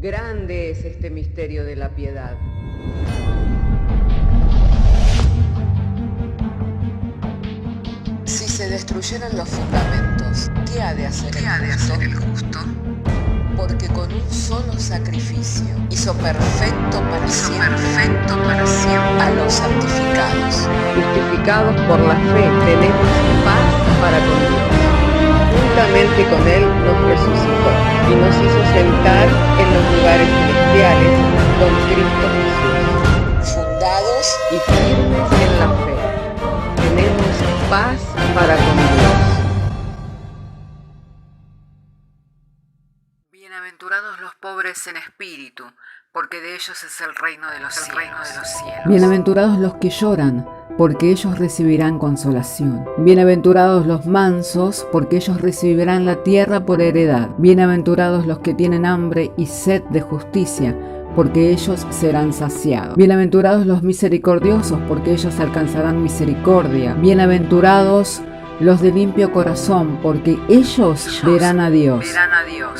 Grande es este misterio de la piedad. Si se destruyeran los fundamentos, ¿qué ha de hacer el justo? Porque con un solo sacrificio hizo perfecto para siempre a los santificados. Justificados por la fe, tenemos paz para con Dios. Juntamente con Él nos resucitó y nos hizo sentar en los lugares celestiales con Cristo Jesús. Fundados Y firmes en la fe, tenemos paz para con Dios. Bienaventurados los pobres en espíritu, porque de ellos es el reino de los cielos. Bienaventurados los que lloran, porque ellos recibirán consolación. Bienaventurados los mansos, porque ellos recibirán la tierra por heredad. Bienaventurados los que tienen hambre y sed de justicia, porque ellos serán saciados. Bienaventurados los misericordiosos, porque ellos alcanzarán misericordia. Bienaventurados los de limpio corazón, porque ellos verán a Dios.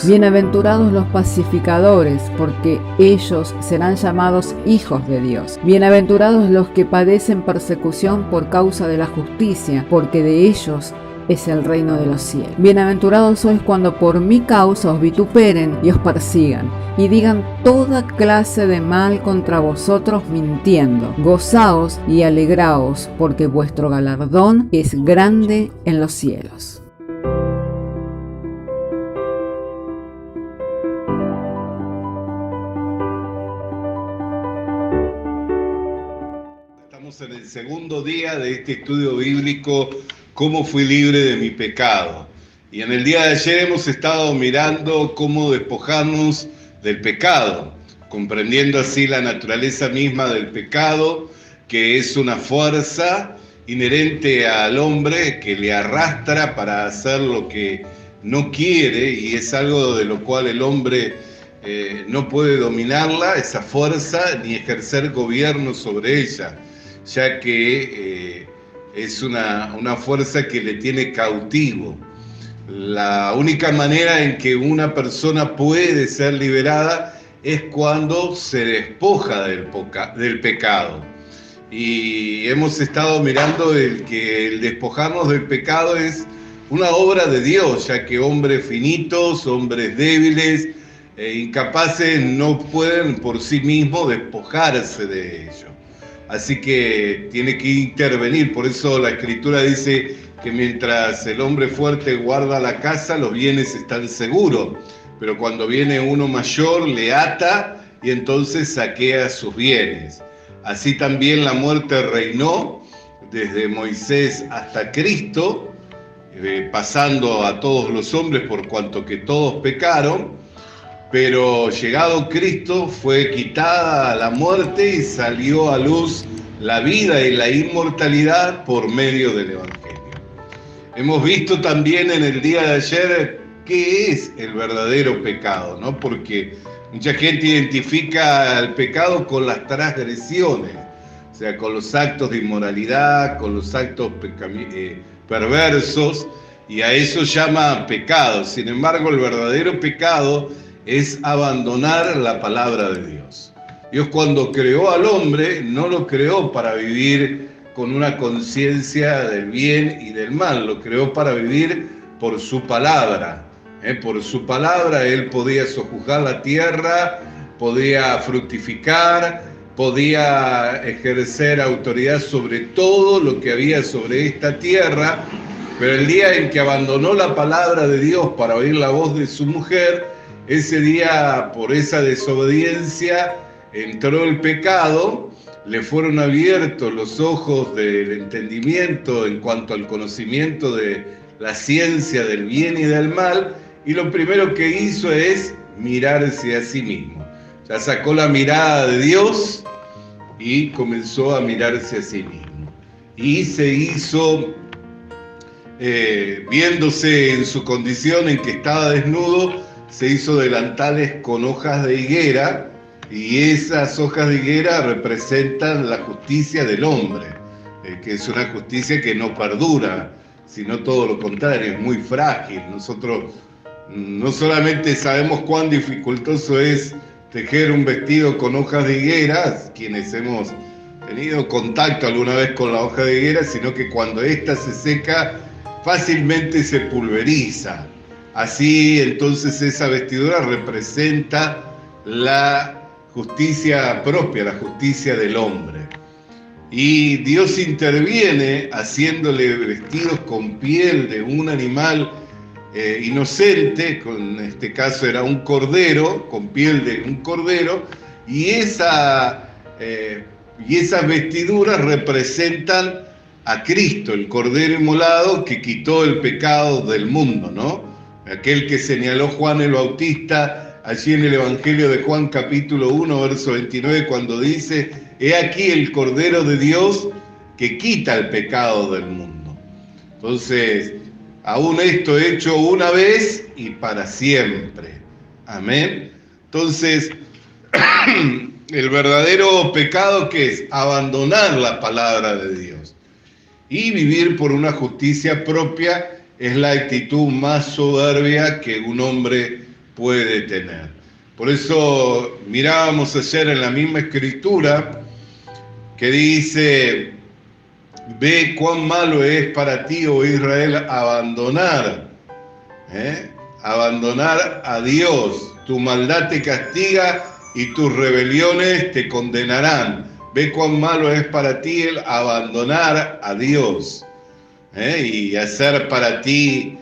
Bienaventurados los pacificadores, porque ellos serán llamados hijos de Dios. Bienaventurados los que padecen persecución por causa de la justicia, porque de ellos es el reino de los cielos. Bienaventurados sois cuando por mi causa os vituperen y os persigan, y digan toda clase de mal contra vosotros mintiendo. Gozaos y alegraos, porque vuestro galardón es grande en los cielos. Estamos en el segundo día de este estudio bíblico, ¿Cómo fui libre de mi pecado? Y en el día de ayer hemos estado mirando cómo despojarnos del pecado, comprendiendo así la naturaleza misma del pecado, que es una fuerza inherente al hombre que le arrastra para hacer lo que no quiere, y es algo de lo cual el hombre no puede dominarla, esa fuerza, ni ejercer gobierno sobre ella, ya que es una fuerza que le tiene cautivo. La única manera en que una persona puede ser liberada es cuando se despoja del pecado. Y hemos estado mirando que el despojarnos del pecado es una obra de Dios, ya que hombres finitos, hombres débiles, incapaces, no pueden por sí mismos despojarse de ello. Así que tiene que intervenir, por eso la Escritura dice que mientras el hombre fuerte guarda la casa, los bienes están seguros, pero cuando viene uno mayor le ata y entonces saquea sus bienes. Así también la muerte reinó desde Moisés hasta Cristo, pasando a todos los hombres por cuanto que todos pecaron. Pero llegado Cristo fue quitada la muerte y salió a luz la vida y la inmortalidad por medio del Evangelio. Hemos visto también en el día de ayer qué es el verdadero pecado, ¿no? Porque mucha gente identifica el pecado con las transgresiones, o sea, con los actos de inmoralidad, con los actos perversos, y a eso llama pecado. Sin embargo, el verdadero pecado es abandonar la palabra de Dios. Dios, cuando creó al hombre, no lo creó para vivir con una conciencia del bien y del mal, lo creó para vivir por su palabra. Por su palabra Él podía sojuzgar la tierra, podía fructificar, podía ejercer autoridad sobre todo lo que había sobre esta tierra, pero el día en que abandonó la palabra de Dios para oír la voz de su mujer, ese día, por esa desobediencia, entró el pecado, le fueron abiertos los ojos del entendimiento en cuanto al conocimiento de la ciencia del bien y del mal, y lo primero que hizo es mirarse a sí mismo. Ya sacó la mirada de Dios y comenzó a mirarse a sí mismo. Y se hizo, viéndose en su condición en que estaba desnudo, se hizo delantales con hojas de higuera, y esas hojas de higuera representan la justicia del hombre, que es una justicia que no perdura, sino todo lo contrario, es muy frágil. Nosotros no solamente sabemos cuán dificultoso es tejer un vestido con hojas de higuera, quienes hemos tenido contacto alguna vez con la hoja de higuera, sino que cuando ésta se seca, fácilmente se pulveriza. Así, entonces, esa vestidura representa la justicia propia, la justicia del hombre. Y Dios interviene haciéndole vestidos con piel de un animal inocente, en este caso era un cordero, con piel de un cordero, y esas vestiduras representan a Cristo, el cordero inmolado que quitó el pecado del mundo, ¿no? Aquel que señaló Juan el Bautista allí en el Evangelio de Juan capítulo 1, verso 29, cuando dice: he aquí el Cordero de Dios que quita el pecado del mundo. Entonces, aún esto hecho una vez y para siempre. Amén. Entonces, el verdadero pecado, ¿qué es? Abandonar la palabra de Dios. Y vivir por una justicia propia es la actitud más soberbia que un hombre puede tener. Por eso mirábamos ayer en la misma escritura que dice: ve cuán malo es para ti, oh Israel, abandonar a Dios. Tu maldad te castiga y tus rebeliones te condenarán. Ve cuán malo es para ti el abandonar a Dios y hacer para ti.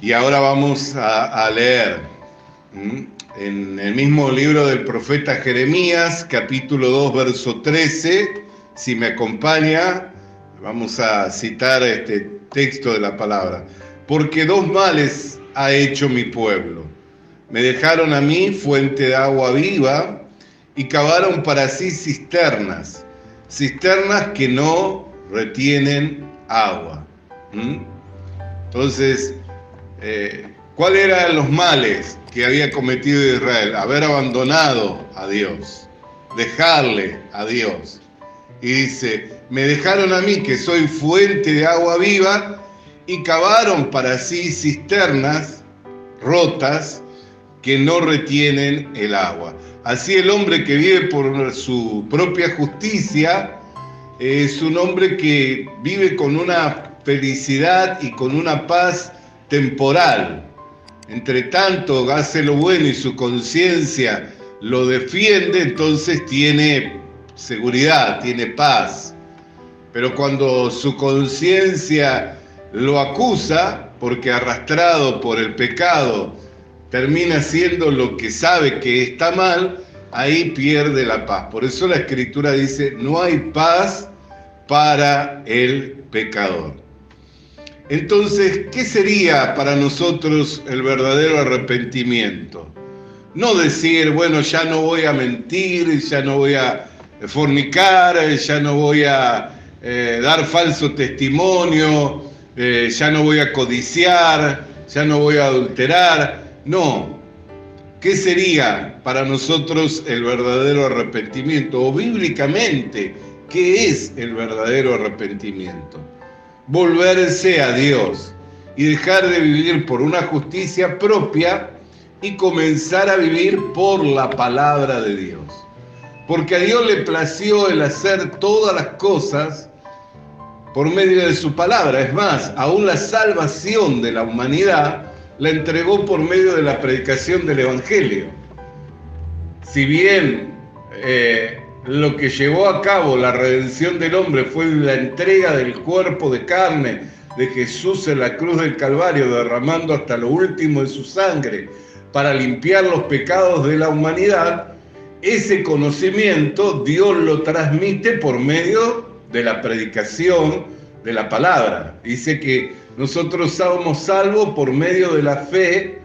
Y ahora vamos a leer en el mismo libro del profeta Jeremías, capítulo 2, verso 13. Si me acompaña, vamos a citar este texto de la palabra. Porque dos males ha hecho mi pueblo. Me dejaron a mí fuente de agua viva y cavaron para sí cisternas que no retienen agua. Entonces, ¿cuáles eran los males que había cometido Israel? Haber abandonado a Dios, dejarle a Dios. Y dice: me dejaron a mí, que soy fuente de agua viva, y cavaron para sí cisternas rotas que no retienen el agua. Así el hombre que vive por su propia justicia es un hombre que vive con una felicidad y con una paz temporal. Entre tanto hace lo bueno y su conciencia lo defiende, entonces tiene seguridad, tiene paz. Pero cuando su conciencia lo acusa, porque arrastrado por el pecado termina haciendo lo que sabe que está mal, ahí pierde la paz. Por eso la Escritura dice: no hay paz para el pecador. Entonces, ¿qué sería para nosotros el verdadero arrepentimiento? No decir: bueno, ya no voy a mentir, ya no voy a fornicar, ya no voy a dar falso testimonio, ya no voy a codiciar, ya no voy a adulterar. No. ¿Qué sería para nosotros el verdadero arrepentimiento? O bíblicamente, ¿qué es el verdadero arrepentimiento? Volverse a Dios y dejar de vivir por una justicia propia y comenzar a vivir por la palabra de Dios. Porque a Dios le plació el hacer todas las cosas por medio de su palabra. Es más, aún la salvación de la humanidad la entregó por medio de la predicación del Evangelio. Si bien lo que llevó a cabo la redención del hombre fue la entrega del cuerpo de carne de Jesús en la cruz del Calvario, derramando hasta lo último de su sangre para limpiar los pecados de la humanidad, ese conocimiento Dios lo transmite por medio de la predicación de la palabra. Dice que nosotros somos salvos por medio de la fe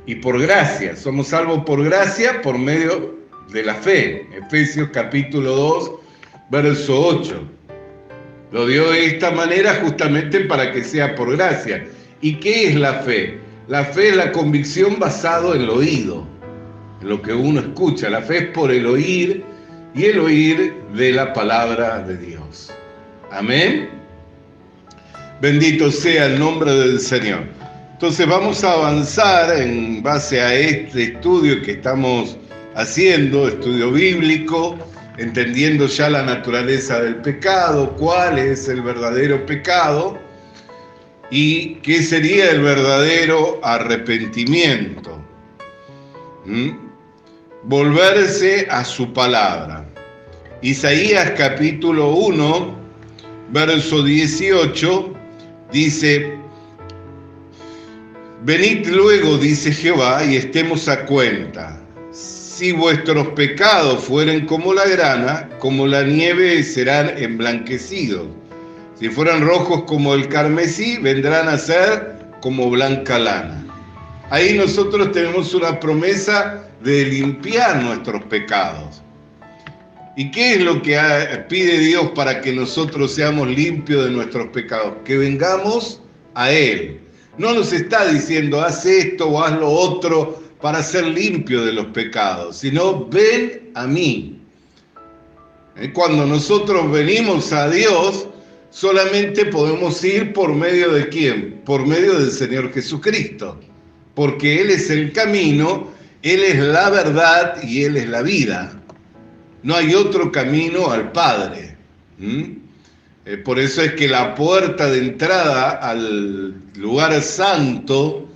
y por gracia. Somos salvos por gracia por medio de la fe. Efesios capítulo 2, verso 8. Lo dio de esta manera justamente para que sea por gracia. ¿Y qué es la fe? La fe es la convicción basada en el oído, en lo que uno escucha. La fe es por el oír, y el oír de la palabra de Dios. Amén. Bendito sea el nombre del Señor. Entonces vamos a avanzar en base a este estudio que estamos haciendo, estudio bíblico, entendiendo ya la naturaleza del pecado, cuál es el verdadero pecado y qué sería el verdadero arrepentimiento. Volverse a su palabra. Isaías capítulo 1, verso 18, dice: venid luego, dice Jehová, y estemos a cuenta. Si vuestros pecados fueren como la grana, como la nieve serán emblanquecidos. Si fueran rojos como el carmesí, vendrán a ser como blanca lana. Ahí nosotros tenemos una promesa de limpiar nuestros pecados. ¿Y qué es lo que pide Dios para que nosotros seamos limpios de nuestros pecados? Que vengamos a Él. No nos está diciendo haz esto o haz lo otro para ser limpio de los pecados, sino ven a mí. Cuando nosotros venimos a Dios, solamente podemos ir por medio de ¿quién? Por medio del Señor Jesucristo, porque Él es el camino, Él es la verdad y Él es la vida. No hay otro camino al Padre. Por eso es que la puerta de entrada al lugar santo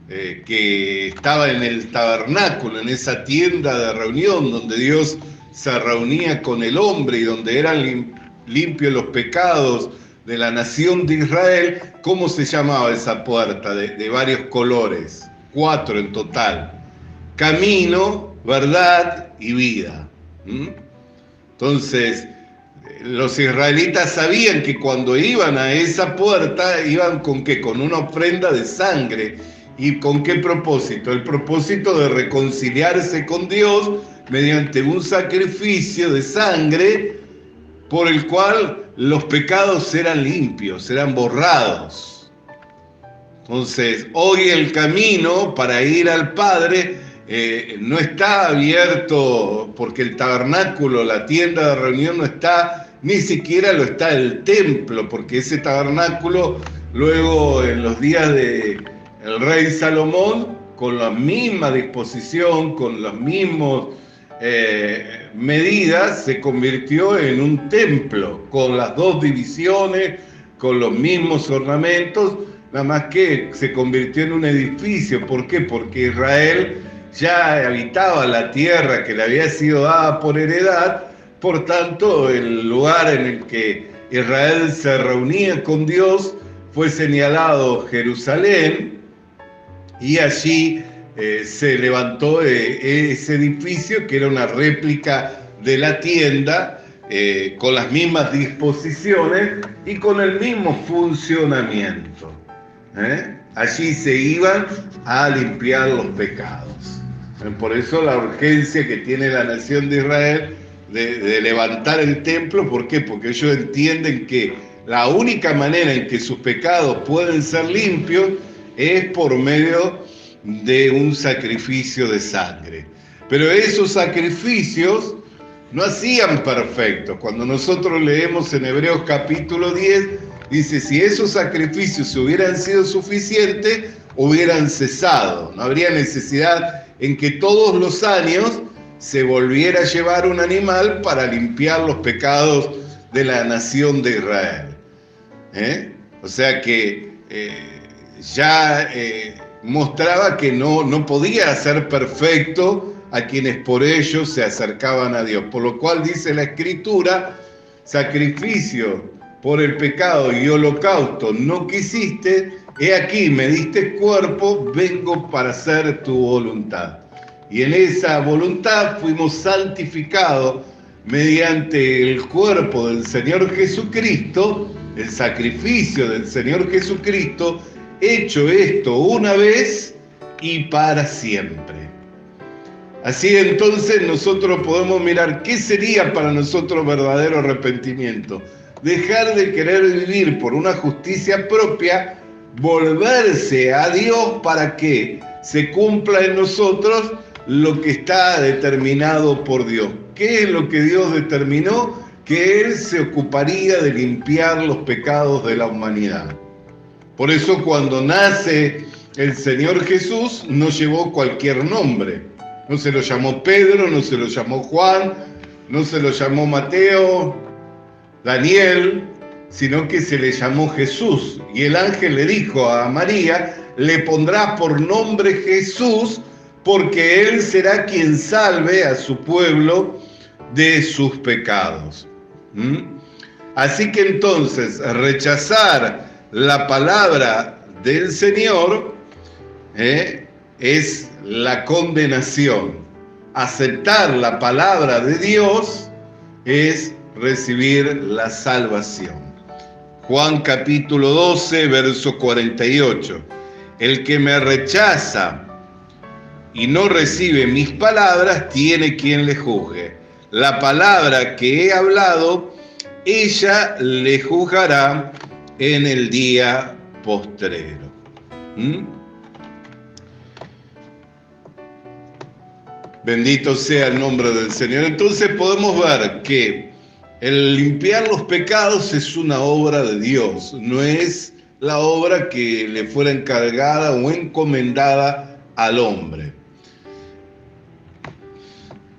que estaba en el tabernáculo, en esa tienda de reunión donde Dios se reunía con el hombre y donde eran limpios los pecados de la nación de Israel, ¿cómo se llamaba esa puerta? De varios colores, 4 en total: camino, verdad y vida. Entonces, los israelitas sabían que cuando iban a esa puerta, iban ¿con qué? Con una ofrenda de sangre. ¿Y con qué propósito? El propósito de reconciliarse con Dios mediante un sacrificio de sangre por el cual los pecados eran limpios, eran borrados. Entonces, hoy el camino para ir al Padre no está abierto, porque el tabernáculo, la tienda de reunión no está, ni siquiera lo está el templo, porque ese tabernáculo luego en los días del rey Salomón, con la misma disposición, con las mismas medidas, se convirtió en un templo, con las 2 divisiones, con los mismos ornamentos, nada más que se convirtió en un edificio. ¿Por qué? Porque Israel ya habitaba la tierra que le había sido dada por heredad. Por tanto, el lugar en el que Israel se reunía con Dios fue señalado Jerusalén, y allí se levantó ese edificio que era una réplica de la tienda, con las mismas disposiciones y con el mismo funcionamiento. Allí se iban a limpiar los pecados. Por eso la urgencia que tiene la nación de Israel de levantar el templo. ¿Por qué? Porque ellos entienden que la única manera en que sus pecados pueden ser limpios es por medio de un sacrificio de sangre. Pero esos sacrificios no hacían perfectos. Cuando nosotros leemos en Hebreos capítulo 10, dice: si esos sacrificios hubieran sido suficientes, hubieran cesado. No habría necesidad en que todos los años se volviera a llevar un animal para limpiar los pecados de la nación de Israel. O sea que ya mostraba que no podía ser perfecto a quienes por ellos se acercaban a Dios. Por lo cual dice la Escritura: sacrificio por el pecado y holocausto no quisiste, he aquí me diste cuerpo, vengo para hacer tu voluntad. Y en esa voluntad fuimos santificados mediante el cuerpo del Señor Jesucristo, el sacrificio del Señor Jesucristo, hecho esto una vez y para siempre. Así entonces nosotros podemos mirar qué sería para nosotros verdadero arrepentimiento. Dejar de querer vivir por una justicia propia, volverse a Dios para que se cumpla en nosotros lo que está determinado por Dios. ¿Qué es lo que Dios determinó? Que Él se ocuparía de limpiar los pecados de la humanidad. Por eso cuando nace el Señor Jesús no llevó cualquier nombre. No se lo llamó Pedro, no se lo llamó Juan, no se lo llamó Mateo, Daniel, sino que se le llamó Jesús. Y el ángel le dijo a María, le pondrá por nombre Jesús, porque él será quien salve a su pueblo de sus pecados. Así que entonces rechazar la palabra del Señor es la condenación. Aceptar la palabra de Dios es recibir la salvación. Juan capítulo 12, verso 48. El que me rechaza y no recibe mis palabras, tiene quien le juzgue. La palabra que he hablado, ella le juzgará en el día postrero. Bendito sea el nombre del Señor. Entonces podemos ver que el limpiar los pecados es una obra de Dios, no es la obra que le fuera encargada o encomendada al hombre.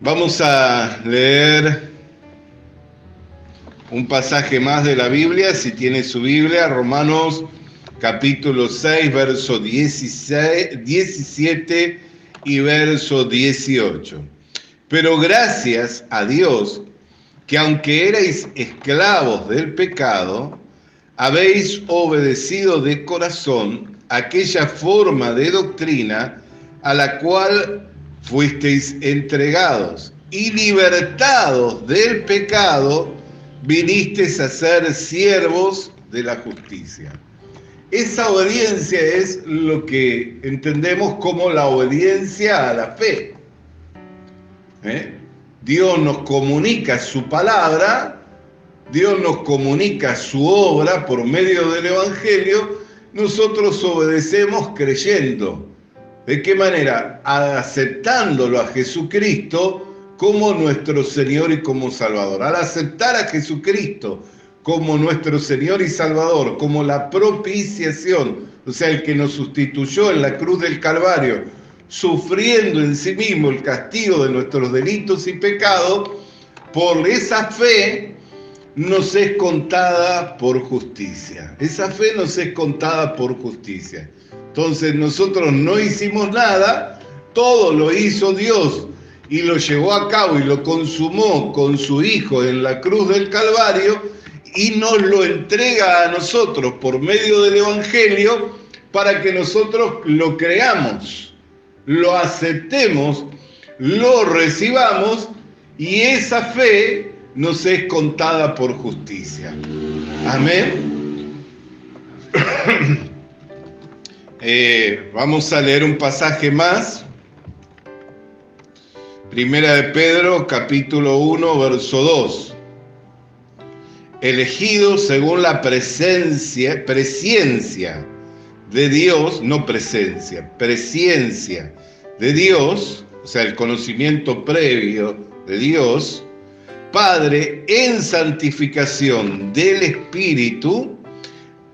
Vamos a leer un pasaje más de la Biblia, si tiene su Biblia, Romanos capítulo 6, verso 17 y verso 18. Pero gracias a Dios, que aunque erais esclavos del pecado, habéis obedecido de corazón aquella forma de doctrina a la cual fuisteis entregados, y libertados del pecado, vinisteis a ser siervos de la justicia. Esa obediencia es lo que entendemos como la obediencia a la fe. Dios nos comunica su palabra, Dios nos comunica su obra por medio del Evangelio, nosotros obedecemos creyendo. ¿De qué manera? Aceptándolo a Jesucristo como nuestro Señor y como Salvador. Al aceptar a Jesucristo como nuestro Señor y Salvador, como la propiciación, o sea, el que nos sustituyó en la cruz del Calvario, sufriendo en sí mismo el castigo de nuestros delitos y pecados, por esa fe nos es contada por justicia. Esa fe nos es contada por justicia. Entonces nosotros no hicimos nada, todo lo hizo Dios y lo llevó a cabo y lo consumó con su Hijo en la cruz del Calvario y nos lo entrega a nosotros por medio del Evangelio para que nosotros lo creamos, lo aceptemos, lo recibamos y esa fe nos es contada por justicia. Amén. Vamos a leer un pasaje más. Primera de Pedro, capítulo 1, verso 2. Elegidos según la presciencia de Dios, no presencia, presciencia de Dios, o sea, el conocimiento previo de Dios, Padre, en santificación del Espíritu,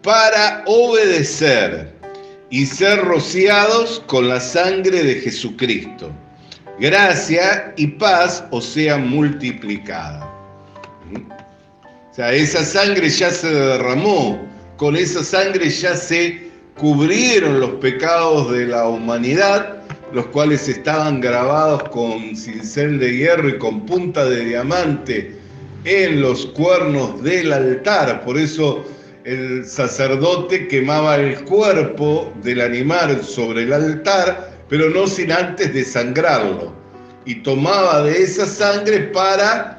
para obedecer y ser rociados con la sangre de Jesucristo. Gracia y paz os sea multiplicada. O sea, esa sangre ya se derramó, con esa sangre ya se cubrieron los pecados de la humanidad, los cuales estaban grabados con cincel de hierro y con punta de diamante en los cuernos del altar. Por eso el sacerdote quemaba el cuerpo del animal sobre el altar, pero no sin antes desangrarlo. Y tomaba de esa sangre para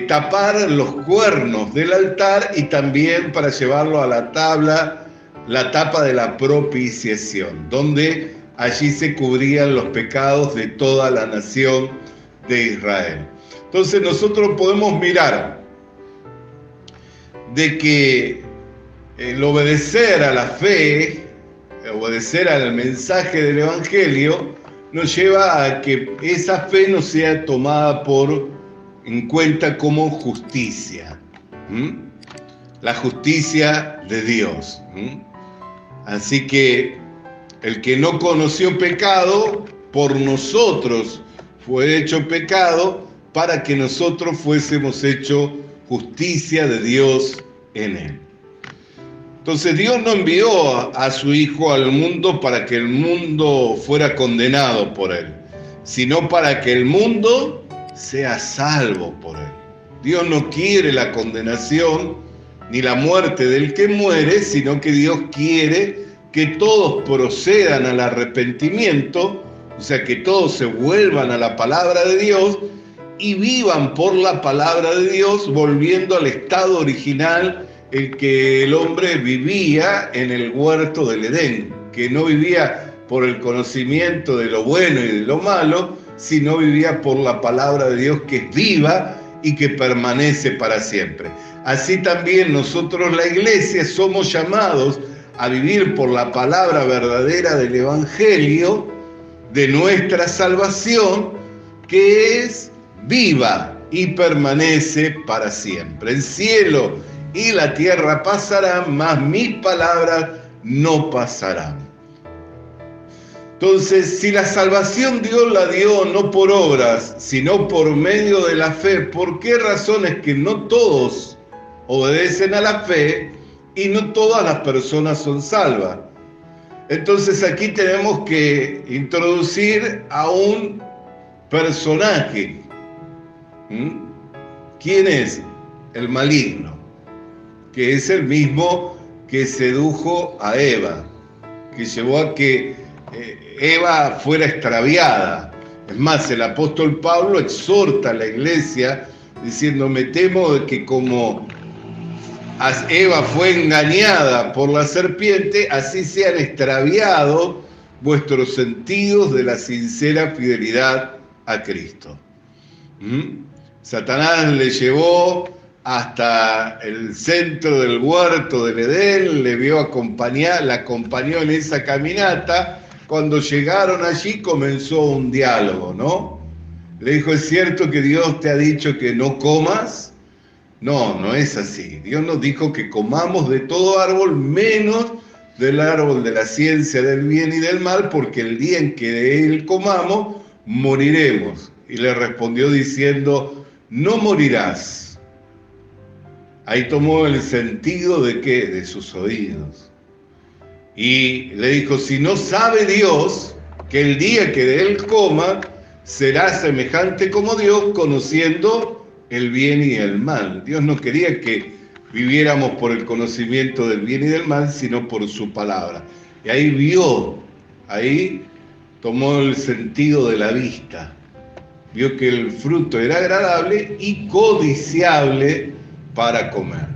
tapar los cuernos del altar y también para llevarlo a la tabla, la tapa de la propiciación, donde allí se cubrían los pecados de toda la nación de Israel. Entonces nosotros podemos mirar de que el obedecer a la fe, obedecer al mensaje del Evangelio, nos lleva a que esa fe no sea tomada en cuenta como justicia. La justicia de Dios. Así que el que no conoció pecado, por nosotros fue hecho pecado para que nosotros fuésemos hecho justicia de Dios en él. Entonces Dios no envió a su Hijo al mundo para que el mundo fuera condenado por él, sino para que el mundo sea salvo por él. Dios no quiere la condenación ni la muerte del que muere, sino que Dios quiere que todos procedan al arrepentimiento, o sea, que todos se vuelvan a la palabra de Dios y vivan por la palabra de Dios, volviendo al estado original en que el hombre vivía en el huerto del Edén, que no vivía por el conocimiento de lo bueno y de lo malo, sino vivía por la palabra de Dios que es viva y que permanece para siempre. Así también nosotros, la iglesia, somos llamados a vivir por la palabra verdadera del Evangelio, de nuestra salvación, que es viva y permanece para siempre. El cielo y la tierra pasarán, mas mis palabras no pasarán. Entonces, si la salvación Dios la dio no por obras, sino por medio de la fe, ¿por qué razones que no todos obedecen a la fe y no todas las personas son salvas? Entonces aquí tenemos que introducir a un personaje. ¿Quién es? El maligno, que es el mismo que sedujo a Eva, que llevó a que Eva fuera extraviada. Es más, el apóstol Pablo exhorta a la iglesia diciendo: me temo de que como Eva fue engañada por la serpiente, así sean extraviados vuestros sentidos de la sincera fidelidad a Cristo. Satanás le llevó hasta el centro del huerto del Edén, la acompañó en esa caminata. Cuando llegaron allí comenzó un diálogo, ¿no? Le dijo: ¿es cierto que Dios te ha dicho que no comas? No, no es así. Dios nos dijo que comamos de todo árbol, menos del árbol de la ciencia del bien y del mal, porque el día en que de él comamos, moriremos. Y le respondió diciendo: no morirás. Ahí tomó el sentido de ¿qué? De sus oídos. Y le dijo: si no sabe Dios que el día que de él coma, será semejante como Dios, conociendo el bien y el mal. Dios no quería que viviéramos por el conocimiento del bien y del mal, sino por su palabra. Y ahí tomó el sentido de la vista. Vio que el fruto era agradable y codiciable para comer,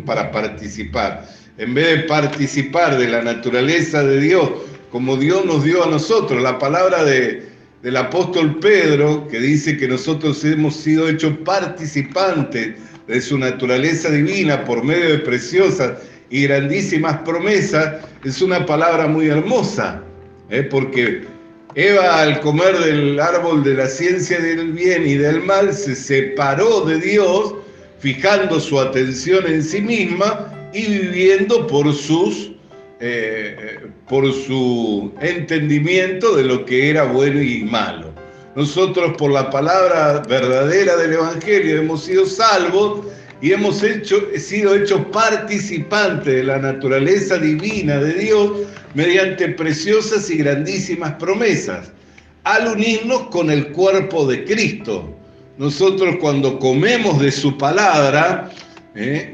para participar. En vez de participar de la naturaleza de Dios, como Dios nos dio a nosotros, la palabra del apóstol Pedro, que dice que nosotros hemos sido hechos participantes de su naturaleza divina por medio de preciosas y grandísimas promesas, es una palabra muy hermosa, porque Eva, al comer del árbol de la ciencia del bien y del mal, se separó de Dios, fijando su atención en sí misma y viviendo por su entendimiento de lo que era bueno y malo. Nosotros, por la palabra verdadera del Evangelio, hemos sido salvos y hemos sido hechos participantes de la naturaleza divina de Dios mediante preciosas y grandísimas promesas, al unirnos con el cuerpo de Cristo. Nosotros, cuando comemos de su palabra,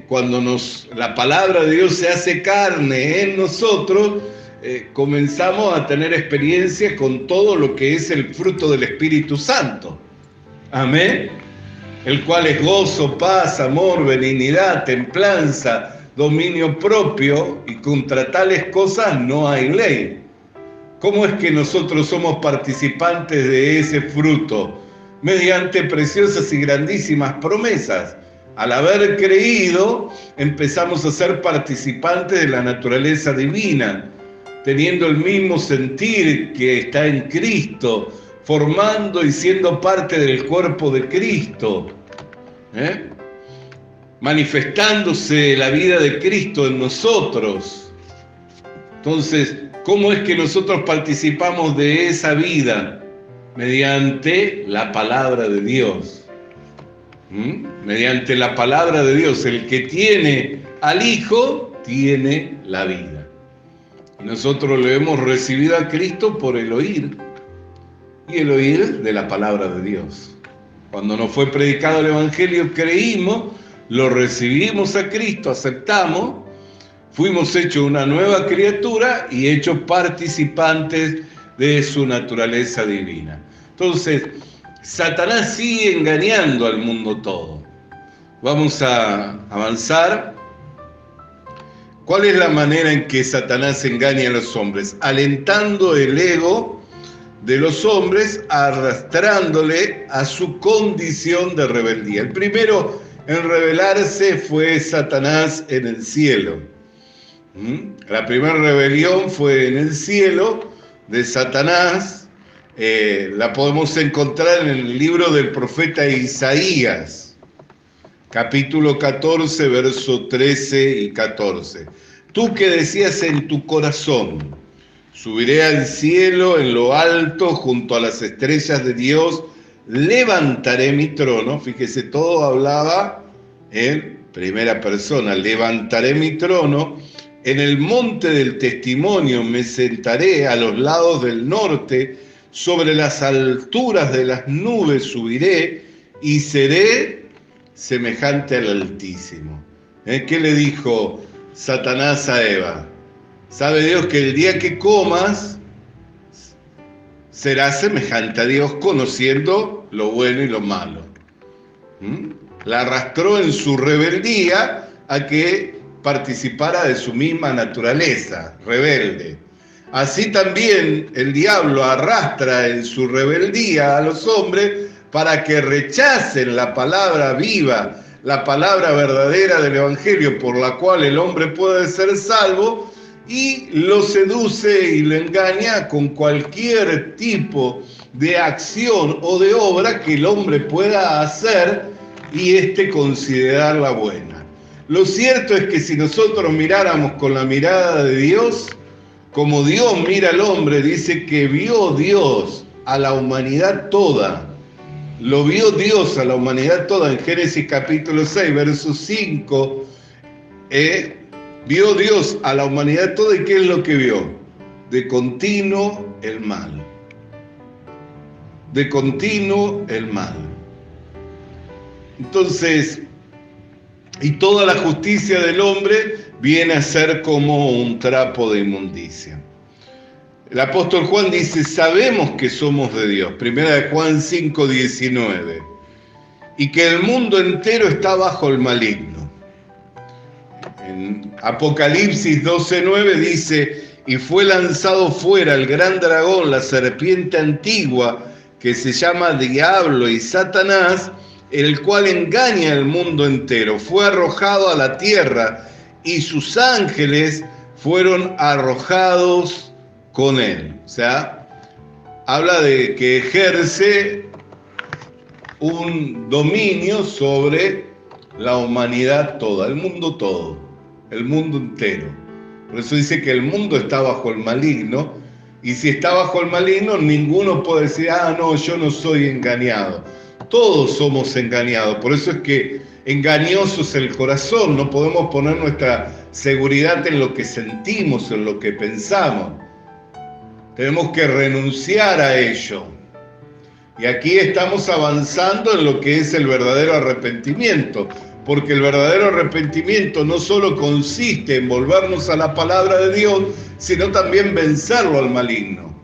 cuando la palabra de Dios se hace carne en nosotros, comenzamos a tener experiencia con todo lo que es el fruto del Espíritu Santo. Amén. El cual es gozo, paz, amor, benignidad, templanza, dominio propio, y contra tales cosas no hay ley. ¿Cómo es que nosotros somos participantes de ese fruto? Mediante preciosas y grandísimas promesas. Al haber creído, empezamos a ser participantes de la naturaleza divina, teniendo el mismo sentir que está en Cristo, formando y siendo parte del cuerpo de Cristo, manifestándose la vida de Cristo en nosotros. Entonces, ¿cómo es que nosotros participamos de esa vida? Mediante la palabra de Dios. Mediante la palabra de Dios. El que tiene al Hijo, tiene la vida. Y nosotros le hemos recibido a Cristo por el oír. Y el oír de la palabra de Dios. Cuando nos fue predicado el Evangelio, creímos, lo recibimos a Cristo, aceptamos, fuimos hechos una nueva criatura y hechos participantes de su naturaleza divina. Entonces, Satanás sigue engañando al mundo todo. Vamos a avanzar. ¿Cuál es la manera en que Satanás engaña a los hombres? Alentando el ego de los hombres, arrastrándole a su condición de rebeldía. El primero en rebelarse fue Satanás en el cielo. La primera rebelión fue en el cielo de Satanás. La podemos encontrar en el libro del profeta Isaías, capítulo 14, verso 13 y 14. Tú que decías en tu corazón, subiré al cielo en lo alto junto a las estrellas de Dios, levantaré mi trono. Fíjese, todo hablaba en primera persona. Levantaré mi trono. En el monte del testimonio me sentaré a los lados del norte. Sobre las alturas de las nubes subiré y seré semejante al Altísimo. ¿Qué le dijo Satanás a Eva? Sabe Dios que el día que comas serás semejante a Dios, conociendo lo bueno y lo malo. La arrastró en su rebeldía a que participara de su misma naturaleza, rebelde. Así también el diablo arrastra en su rebeldía a los hombres para que rechacen la palabra viva, la palabra verdadera del Evangelio por la cual el hombre puede ser salvo, y lo seduce y lo engaña con cualquier tipo de acción o de obra que el hombre pueda hacer y considerarla buena. Lo cierto es que si nosotros miráramos con la mirada de Dios, como Dios mira al hombre, dice que vio Dios a la humanidad toda. Lo vio Dios a la humanidad toda en Génesis capítulo 6, verso 5. Vio Dios a la humanidad toda, ¿y qué es lo que vio? De continuo el mal. De continuo el mal. Entonces, y toda la justicia del hombre viene a ser como un trapo de inmundicia. El apóstol Juan dice, sabemos que somos de Dios, primera de Juan 5, 19, y que el mundo entero está bajo el maligno. En Apocalipsis 12, 9 dice, y fue lanzado fuera el gran dragón, la serpiente antigua, que se llama Diablo y Satanás, el cual engaña al mundo entero. Fue arrojado a la tierra y sus ángeles fueron arrojados con él. O sea, habla de que ejerce un dominio sobre la humanidad toda, el mundo todo, el mundo entero. Por eso dice que el mundo está bajo el maligno, y si está bajo el maligno, ninguno puede decir, no, yo no soy engañado. Todos somos engañados, por eso es que engañoso es el corazón, no podemos poner nuestra seguridad en lo que sentimos, en lo que pensamos. Tenemos que renunciar a ello. Y aquí estamos avanzando en lo que es el verdadero arrepentimiento, porque el verdadero arrepentimiento no solo consiste en volvernos a la palabra de Dios, sino también vencerlo al maligno.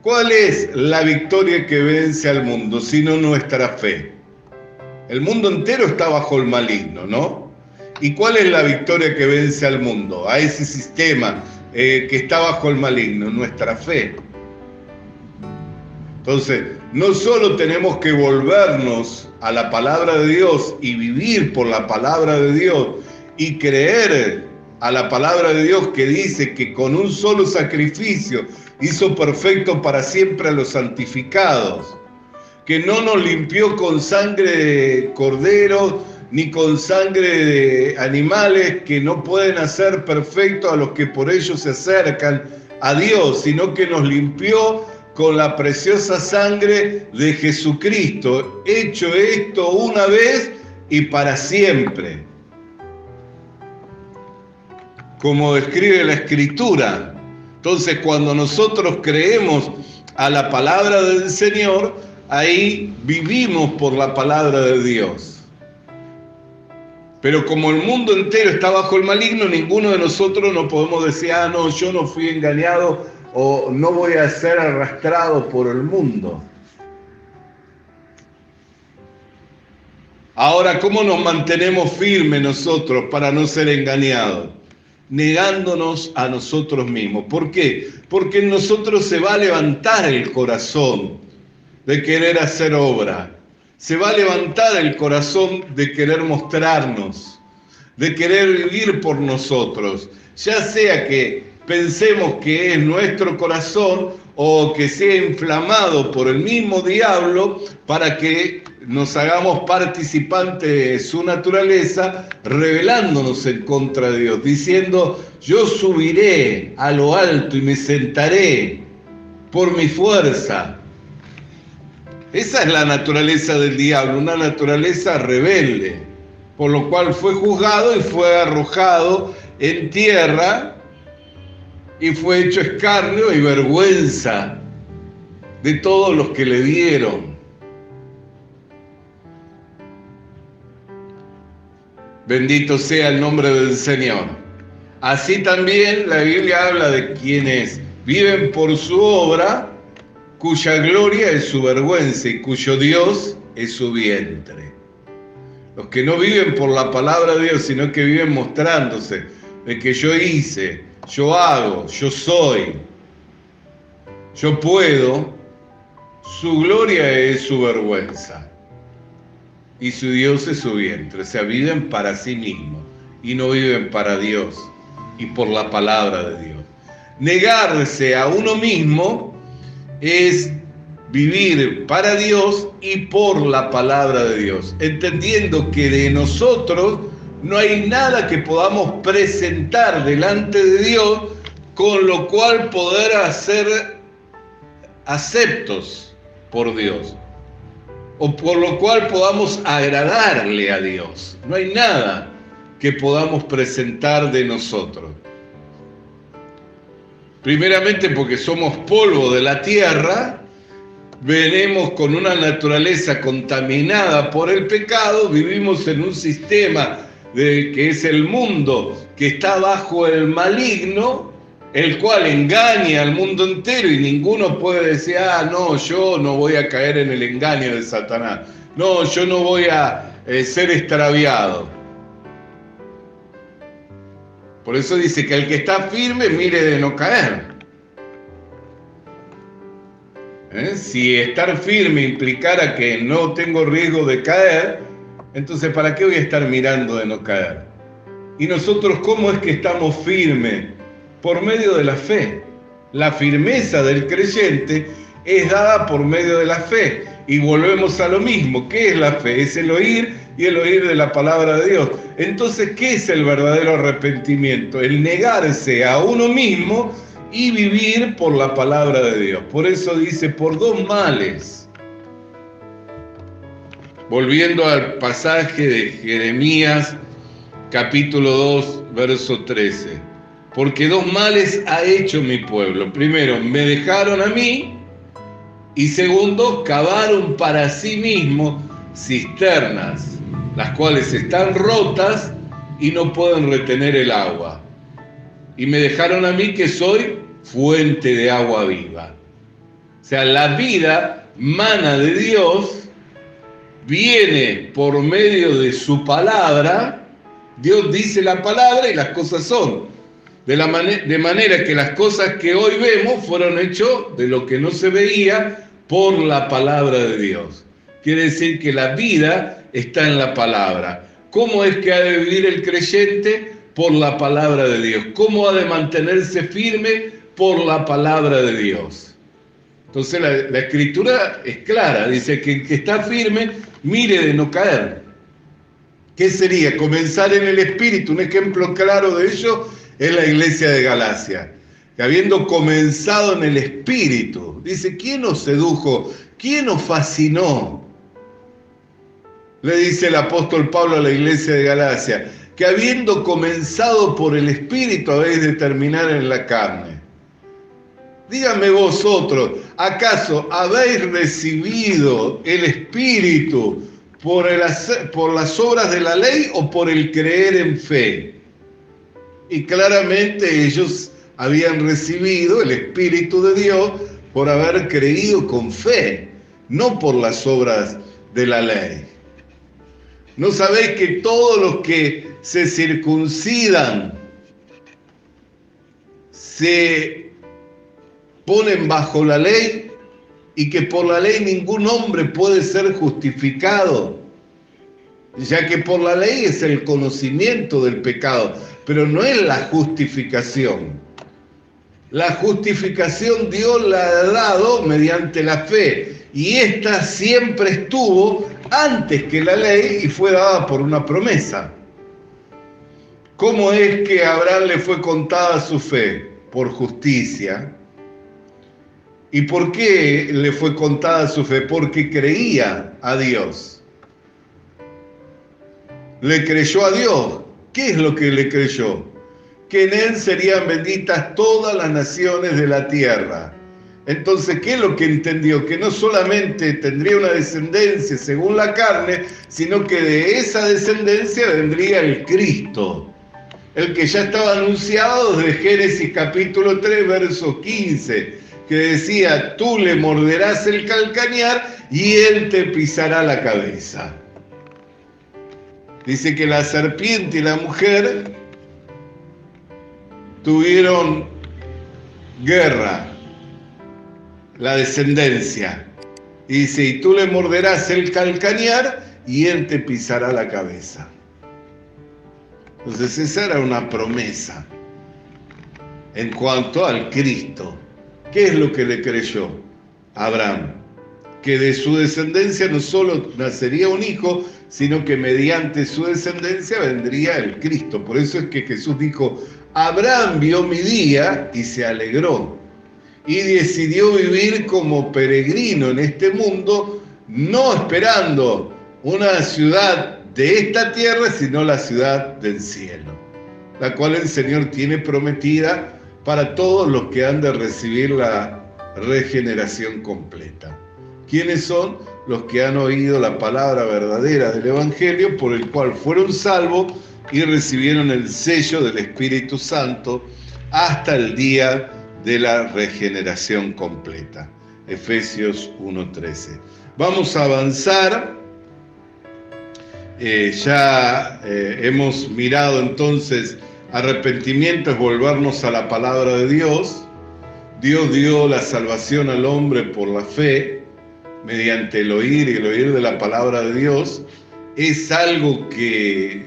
¿Cuál es la victoria que vence al mundo, sino nuestra fe? El mundo entero está bajo el maligno, ¿no? ¿Y cuál es la victoria que vence al mundo, a ese sistema que está bajo el maligno? Nuestra fe. Entonces, no solo tenemos que volvernos a la palabra de Dios y vivir por la palabra de Dios y creer a la palabra de Dios que dice que con un solo sacrificio hizo perfecto para siempre a los santificados, que no nos limpió con sangre de cordero ni con sangre de animales que no pueden hacer perfecto a los que por ellos se acercan a Dios, sino que nos limpió con la preciosa sangre de Jesucristo, hecho esto una vez y para siempre. Como describe la Escritura. Entonces, cuando nosotros creemos a la palabra del Señor, ahí vivimos por la palabra de Dios. Pero como el mundo entero está bajo el maligno, ninguno de nosotros no podemos decir, no, yo no fui engañado o no voy a ser arrastrado por el mundo. Ahora, ¿cómo nos mantenemos firmes nosotros para no ser engañados? Negándonos a nosotros mismos. ¿Por qué? Porque en nosotros se va a levantar el corazón de querer hacer obra. Se va a levantar el corazón de querer mostrarnos, de querer vivir por nosotros. Ya sea que pensemos que es nuestro corazón o que sea inflamado por el mismo diablo para que nos hagamos participantes de su naturaleza, rebelándonos en contra de Dios, diciendo, yo subiré a lo alto y me sentaré por mi fuerza. Esa es la naturaleza del diablo, una naturaleza rebelde, por lo cual fue juzgado y fue arrojado en tierra y fue hecho escarnio y vergüenza de todos los que le vieron. Bendito sea el nombre del Señor. Así también la Biblia habla de quienes viven por su obra, cuya gloria es su vergüenza y cuyo Dios es su vientre. Los que no viven por la palabra de Dios, sino que viven mostrándose de que yo hice, yo hago, yo soy, yo puedo, su gloria es su vergüenza y su Dios es su vientre. O sea, viven para sí mismos y no viven para Dios y por la palabra de Dios. Negarse a uno mismo es vivir para Dios y por la palabra de Dios, entendiendo que de nosotros no hay nada que podamos presentar delante de Dios con lo cual poder ser aceptos por Dios o por lo cual podamos agradarle a Dios. No hay nada que podamos presentar de nosotros. Primeramente porque somos polvo de la tierra, venimos con una naturaleza contaminada por el pecado, vivimos en un sistema que es el mundo, que está bajo el maligno, el cual engaña al mundo entero y ninguno puede decir, no, yo no voy a caer en el engaño de Satanás, no, yo no voy a ser extraviado. Por eso dice que el que está firme mire de no caer. Si estar firme implicara que no tengo riesgo de caer, entonces ¿para qué voy a estar mirando de no caer? ¿Y nosotros cómo es que estamos firmes? Por medio de la fe. La firmeza del creyente es dada por medio de la fe. Y volvemos a lo mismo. ¿Qué es la fe? Es el oír y el oír de la palabra de Dios. Entonces, ¿qué es el verdadero arrepentimiento? El negarse a uno mismo y vivir por la palabra de Dios. Por eso dice, por dos males. Volviendo al pasaje de Jeremías, capítulo 2, verso 13. Porque dos males ha hecho mi pueblo. Primero, me dejaron a mí. Y segundo, cavaron para sí mismos cisternas, las cuales están rotas y no pueden retener el agua. Y me dejaron a mí, que soy fuente de agua viva. O sea, la vida mana de Dios, viene por medio de su palabra. Dios dice la palabra y las cosas son. De manera que las cosas que hoy vemos fueron hechas de lo que no se veía por la palabra de Dios. Quiere decir que la vida está en la palabra. ¿Cómo es que ha de vivir el creyente? Por la palabra de Dios. ¿Cómo ha de mantenerse firme? Por la palabra de Dios. Entonces la Escritura es clara. Dice que el que está firme, mire de no caer. ¿Qué sería? Comenzar en el Espíritu. Un ejemplo claro de ello es la iglesia de Galacia, que habiendo comenzado en el Espíritu, dice, ¿quién os sedujo? ¿Quién os fascinó? Le dice el apóstol Pablo a la iglesia de Galacia, que habiendo comenzado por el Espíritu habéis de terminar en la carne. Díganme vosotros, ¿acaso habéis recibido el Espíritu por las obras de la ley o por el creer en fe? Y claramente ellos habían recibido el Espíritu de Dios por haber creído con fe, no por las obras de la ley. ¿No sabéis que todos los que se circuncidan se ponen bajo la ley y que por la ley ningún hombre puede ser justificado, ya que por la ley es el conocimiento del pecado, pero no es la justificación? La justificación Dios la ha dado mediante la fe, y esta siempre estuvo antes que la ley y fue dada por una promesa. ¿Cómo es que a Abraham le fue contada su fe? Por justicia. ¿Y por qué le fue contada su fe? Porque creía a Dios. Le creyó a Dios. ¿Qué es lo que le creyó? Que en él serían benditas todas las naciones de la tierra. Entonces, ¿qué es lo que entendió? Que no solamente tendría una descendencia según la carne, sino que de esa descendencia vendría el Cristo, el que ya estaba anunciado desde Génesis capítulo 3, verso 15, que decía, tú le morderás el calcañar y él te pisará la cabeza. Dice que la serpiente y la mujer tuvieron guerra, la descendencia. Y dice, y tú le morderás el calcañar y él te pisará la cabeza. Entonces esa era una promesa en cuanto al Cristo. ¿Qué es lo que le creyó Abraham? Que de su descendencia no solo nacería un hijo, sino que mediante su descendencia vendría el Cristo. Por eso es que Jesús dijo, Abraham vio mi día y se alegró. Y decidió vivir como peregrino en este mundo, no esperando una ciudad de esta tierra, sino la ciudad del cielo, la cual el Señor tiene prometida para todos los que han de recibir la regeneración completa. ¿Quiénes son? Los que han oído la palabra verdadera del Evangelio, por el cual fueron salvos y recibieron el sello del Espíritu Santo hasta el día de la regeneración completa. Efesios 1:13. Vamos a avanzar. Hemos mirado entonces arrepentimiento, es volvernos a la palabra de Dios. Dios dio la salvación al hombre por la fe, mediante el oír, y el oír de la palabra de Dios es algo que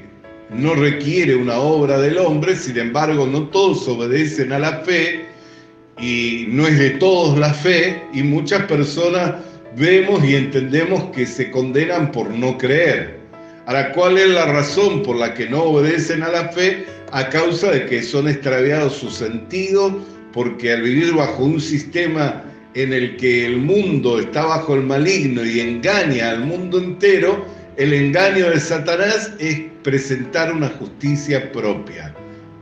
no requiere una obra del hombre. Sin embargo, no todos obedecen a la fe, y no es de todos la fe, y muchas personas vemos y entendemos que se condenan por no creer. Ahora, ¿cuál es la razón por la que no obedecen a la fe? A causa de que son extraviados sus sentidos, porque al vivir bajo un sistema en el que el mundo está bajo el maligno y engaña al mundo entero, el engaño de Satanás es presentar una justicia propia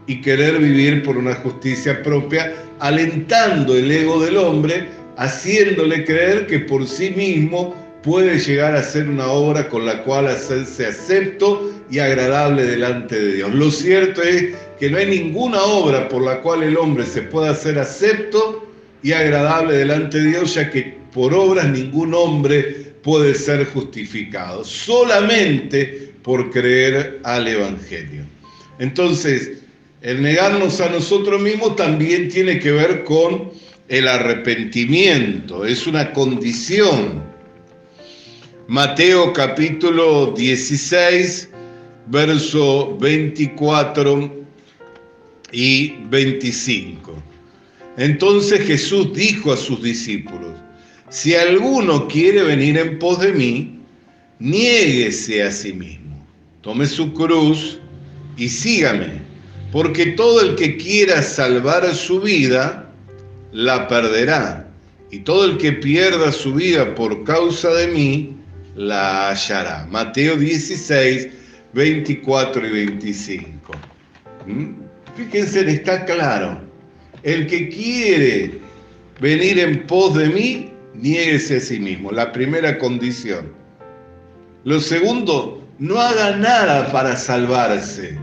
y querer vivir por una justicia propia, alentando el ego del hombre, haciéndole creer que por sí mismo puede llegar a hacer una obra con la cual hacerse acepto y agradable delante de Dios. Lo cierto es que no hay ninguna obra por la cual el hombre se pueda hacer acepto y agradable delante de Dios, ya que por obras ningún hombre puede ser justificado, solamente por creer al Evangelio. Entonces, el negarnos a nosotros mismos también tiene que ver con el arrepentimiento, es una condición. Mateo capítulo 16, verso 24 y 25. Entonces Jesús dijo a sus discípulos, si alguno quiere venir en pos de mí, niéguese a sí mismo, tome su cruz y sígame, porque todo el que quiera salvar su vida, la perderá, y todo el que pierda su vida por causa de mí, la hallará. Mateo 16, 24 y 25. Fíjense, está claro. El que quiere venir en pos de mí, niéguese a sí mismo. La primera condición. Lo segundo, no haga nada para salvarse,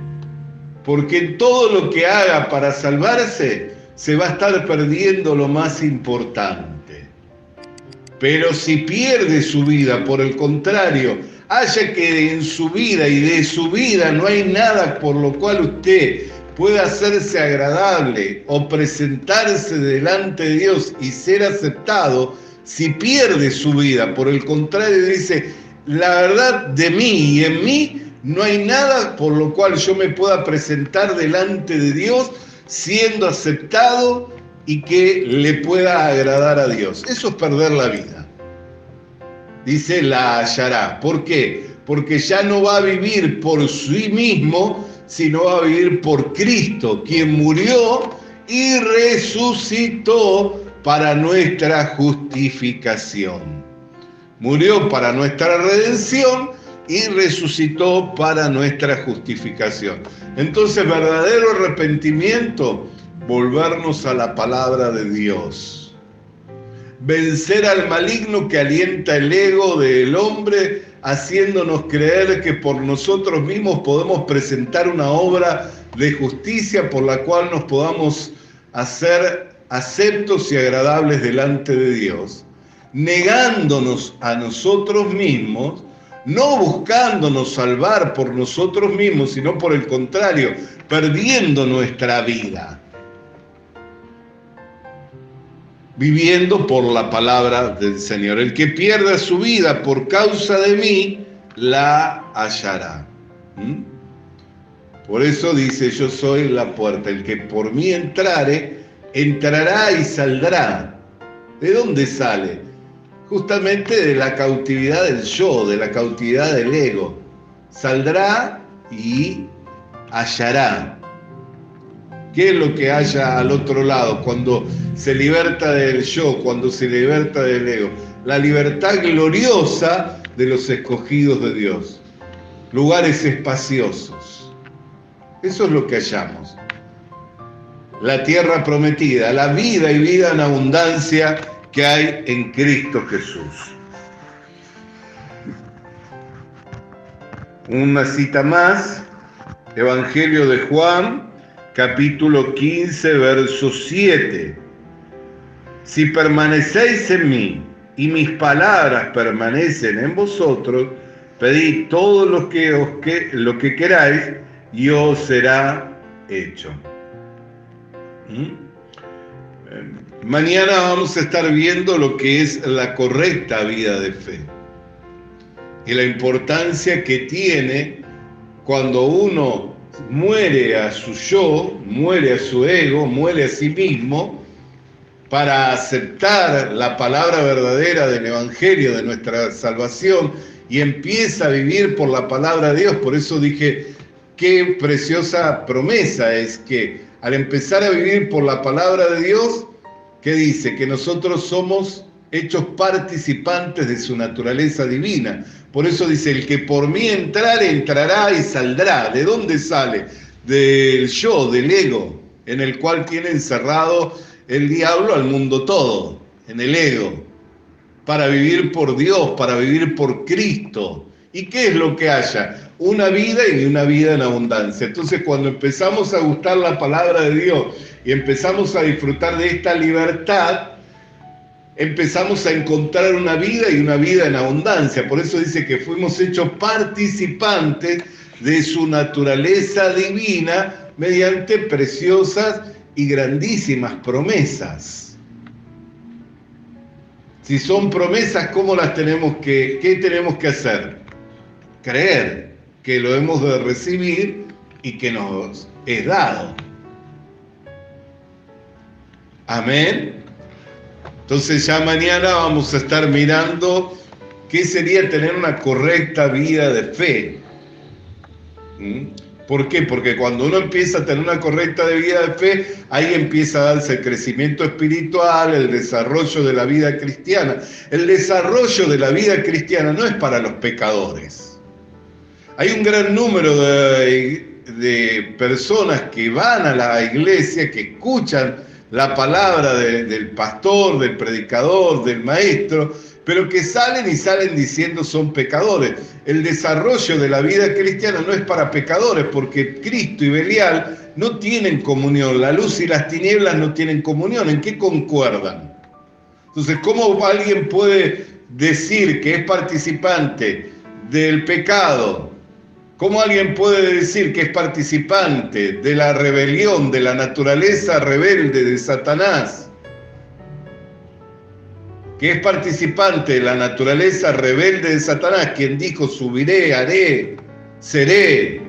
porque todo lo que haga para salvarse se va a estar perdiendo lo más importante. Pero si pierde su vida, por el contrario, haya que en su vida y de su vida no hay nada por lo cual usted pueda hacerse agradable o presentarse delante de Dios y ser aceptado, si pierde su vida, por el contrario, dice, la verdad de mí y en mí no hay nada por lo cual yo me pueda presentar delante de Dios siendo aceptado y que le pueda agradar a Dios. Eso es perder la vida. Dice, la hallará. ¿Por qué? Porque ya no va a vivir por sí mismo, sino va a vivir por Cristo, quien murió y resucitó para nuestra justificación. Murió para nuestra redención y resucitó para nuestra justificación. Entonces, verdadero arrepentimiento, volvernos a la palabra de Dios. Vencer al maligno que alienta el ego del hombre, haciéndonos creer que por nosotros mismos podemos presentar una obra de justicia por la cual nos podamos hacer aceptos y agradables delante de Dios, negándonos a nosotros mismos, no buscándonos salvar por nosotros mismos, sino por el contrario, perdiendo nuestra vida, viviendo por la palabra del Señor. El que pierda su vida por causa de mí, la hallará. Por eso dice, yo soy la puerta, el que por mí entrare, entrará y saldrá. ¿De dónde sale? Justamente de la cautividad del yo, de la cautividad del ego. Saldrá y hallará. ¿Qué es lo que haya al otro lado cuando se liberta del yo, cuando se liberta del ego? La libertad gloriosa de los escogidos de Dios. Lugares espaciosos. Eso es lo que hallamos. La tierra prometida, la vida y vida en abundancia que hay en Cristo Jesús. Una cita más, Evangelio de Juan, capítulo 15, verso 7. Si permanecéis en mí y mis palabras permanecen en vosotros, pedid todo lo que queráis y os será hecho. Mañana vamos a estar viendo lo que es la correcta vida de fe y la importancia que tiene cuando uno muere a su yo, muere a su ego, muere a sí mismo para aceptar la palabra verdadera del Evangelio de nuestra salvación y empieza a vivir por la palabra de Dios. Por eso dije, qué preciosa promesa es que al empezar a vivir por la palabra de Dios, ¿qué dice? Que nosotros somos hechos participantes de su naturaleza divina. Por eso dice, el que por mí entrare, entrará y saldrá. ¿De dónde sale? Del yo, del ego, en el cual tiene encerrado el diablo al mundo todo, en el ego, para vivir por Dios, para vivir por Cristo. ¿Y qué es lo que haya? Una vida y una vida en abundancia. Entonces, cuando empezamos a gustar la palabra de Dios y empezamos a disfrutar de esta libertad, empezamos a encontrar una vida y una vida en abundancia. Por eso dice que fuimos hechos participantes de su naturaleza divina mediante preciosas y grandísimas promesas. Si son promesas, ¿cómo las tenemos que, qué tenemos que hacer? Creer que lo hemos de recibir y que nos es dado. Amén. Entonces ya mañana vamos a estar mirando qué sería tener una correcta vida de fe. ¿Mm? ¿Por qué? Porque cuando uno empieza a tener una correcta vida de fe, ahí empieza a darse el crecimiento espiritual, el desarrollo de la vida cristiana. El desarrollo de la vida cristiana no es para los pecadores. Hay un gran número de personas que van a la iglesia, que escuchan la palabra del pastor, del predicador, del maestro, pero que salen diciendo son pecadores. El desarrollo de la vida cristiana no es para pecadores, porque Cristo y Belial no tienen comunión, la luz y las tinieblas no tienen comunión. ¿En qué concuerdan? Entonces, ¿cómo alguien puede decir que es participante del pecado? ¿Cómo alguien puede decir que es participante de la rebelión, de la naturaleza rebelde de Satanás? Que es participante de la naturaleza rebelde de Satanás, quien dijo, subiré, haré, seré,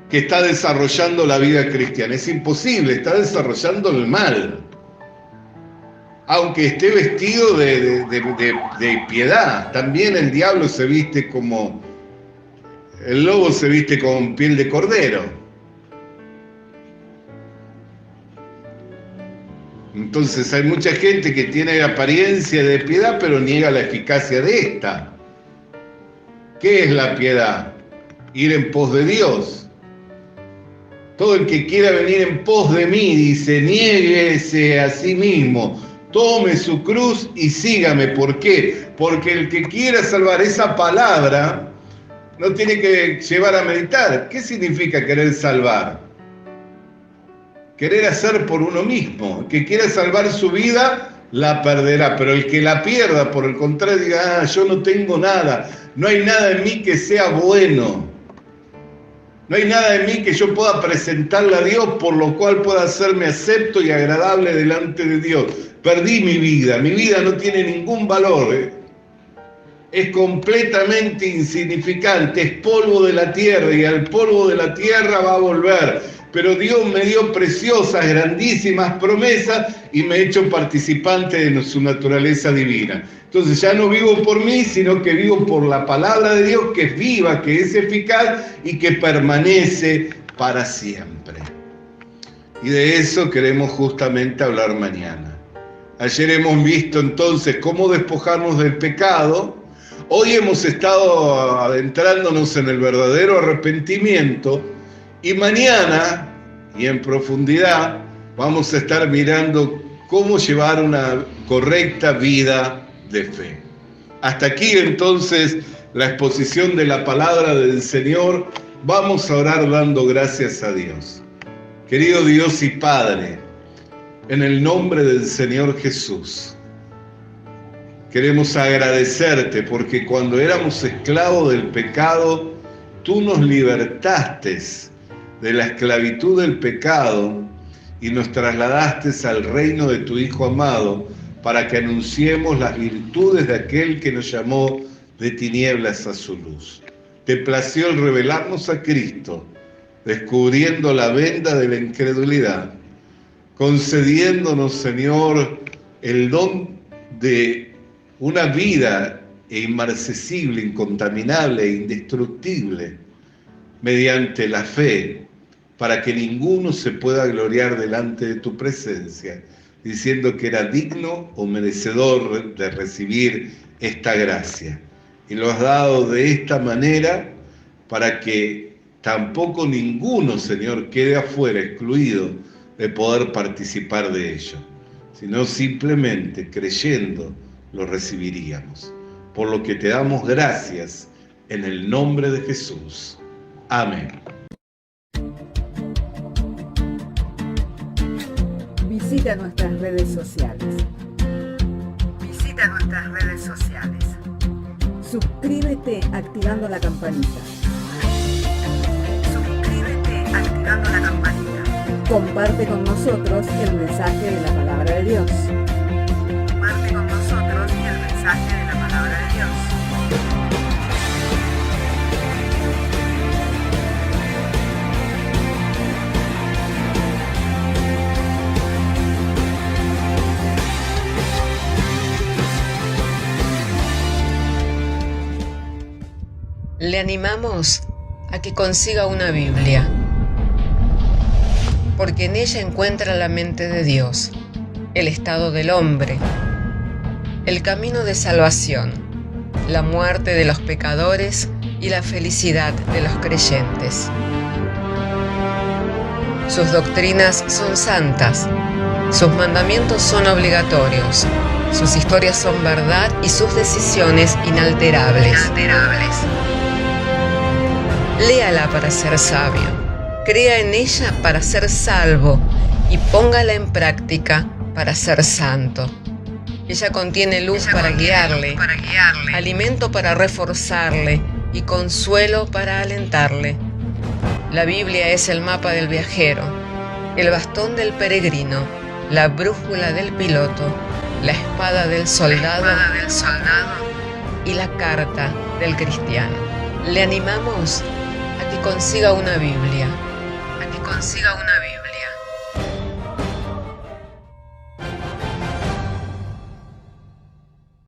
que está desarrollando la vida cristiana. Es imposible, está desarrollando el mal. Aunque esté vestido de piedad, también el diablo se viste como, el lobo se viste con piel de cordero. Entonces hay mucha gente que tiene apariencia de piedad, pero niega la eficacia de esta. ¿Qué es la piedad? Ir en pos de Dios. Todo el que quiera venir en pos de mí, dice, niéguese a sí mismo, tome su cruz y sígame. ¿Por qué? Porque el que quiera salvar, esa palabra no tiene que llevar a meditar. ¿Qué significa querer salvar? Querer hacer por uno mismo. El que quiera salvar su vida, la perderá. Pero el que la pierda, por el contrario, diga, yo no tengo nada, no hay nada en mí que sea bueno. No hay nada en mí que yo pueda presentarle a Dios, por lo cual pueda hacerme acepto y agradable delante de Dios. Perdí mi vida no tiene ningún valor. Es completamente insignificante, es polvo de la tierra y al polvo de la tierra va a volver. Pero Dios me dio preciosas, grandísimas promesas y me ha hecho participante de su naturaleza divina. Entonces ya no vivo por mí, sino que vivo por la palabra de Dios, que es viva, que es eficaz y que permanece para siempre. Y de eso queremos justamente hablar mañana. Ayer hemos visto entonces cómo despojarnos del pecado. Hoy hemos estado adentrándonos en el verdadero arrepentimiento. Y mañana, y en profundidad, vamos a estar mirando cómo llevar una correcta vida de fe. Hasta aquí entonces la exposición de la palabra del Señor. Vamos a orar dando gracias a Dios. Querido Dios y Padre, en el nombre del Señor Jesús, queremos agradecerte porque cuando éramos esclavos del pecado, tú nos libertaste de la esclavitud del pecado y nos trasladaste al reino de tu Hijo amado para que anunciemos las virtudes de aquel que nos llamó de tinieblas a su luz. Te plació el revelarnos a Cristo, descubriendo la venda de la incredulidad, concediéndonos, Señor, el don de una vida inmarcesible, incontaminable e indestructible, mediante la fe, para que ninguno se pueda gloriar delante de tu presencia, diciendo que era digno o merecedor de recibir esta gracia. Y lo has dado de esta manera para que tampoco ninguno, Señor, quede afuera, excluido de poder participar de ello, sino simplemente creyendo lo recibiríamos. Por lo que te damos gracias en el nombre de Jesús. Amén. Visita nuestras redes sociales. Suscríbete activando la campanita. Comparte con nosotros el mensaje de la palabra de Dios. Le animamos a que consiga una Biblia, porque en ella encuentra la mente de Dios, el estado del hombre, el camino de salvación, la muerte de los pecadores y la felicidad de los creyentes. Sus doctrinas son santas, sus mandamientos son obligatorios, sus historias son verdad y sus decisiones inalterables. Léala para ser sabio, crea en ella para ser salvo y póngala en práctica para ser santo. Ella contiene luz para guiarle, alimento para reforzarle y consuelo para alentarle. La Biblia es el mapa del viajero, el bastón del peregrino, la brújula del piloto, la espada del soldado y la carta del cristiano. Le animamos a que consiga una Biblia,